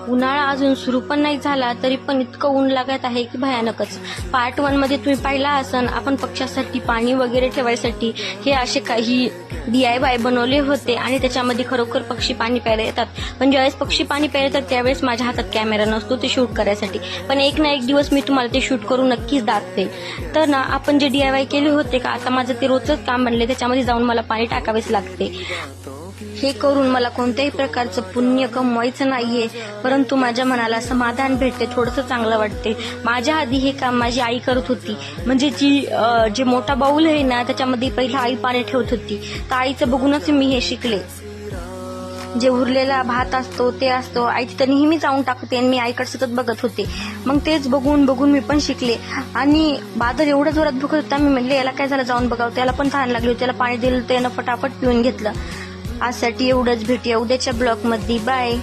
उन्हाळा अजून सुरू पण नाही झाला तरी पण इतकं ऊन लागत आहे की भयानकच. पार्ट 1 मध्ये तुम्ही पाहिला असन आपण पक्ष्यासाठी पाणी वगैरे ठेवायसाठी हे असे काही DIY बनवले होते आणि त्याच्यामध्ये खरोखर पक्षी पाणी प्यायला येतात. पण ज्यावेळेस पक्षी पाणी प्यायला येतात त्यावेळेस माझ्या हातात कॅमेरा नसतो ते शूट करायसाठी. पण एक ना एक दिवस मी तुम्हाला ते शूट करून नक्कीच दाखवेल. तर ना आपण जे DIY केले होते का आता माझं ते रोजच काम बनले, त्याच्यामध्ये जाऊन मला पाणी टाकावेच लागते. हे करून मला कोणत्याही प्रकारचं पुण्य कमवायचं नाहीये, परंतु माझ्या मनाला समाधान भेटते, थोडंसं चांगलं वाटते. माझ्या आधी हे काम माझी आई करत होती. म्हणजे जे मोठा बाऊल आहे ना त्याच्यामध्ये पहिला आई पाणी ठेवत होती. तर आईचं बघूनच मी हे शिकले. जे उरलेला भात असतो ते असतो आई तिथं नेहमी जाऊन टाकते आणि मी आईकडे सतत बघत होते. मग तेच बघून बघून मी पण शिकले. आणि बादल एवढ्या जोरात भुकत होता, मी म्हणले याला काय झालं जाऊन बघावं. त्याला पण तहान लागली होती, त्याला पाणी दिलं त्यानं फटाफट पिऊन घेतलं. आजसाठी एवढंच, भेटूया उद्याच्या ब्लॉगमध्ये. बाय.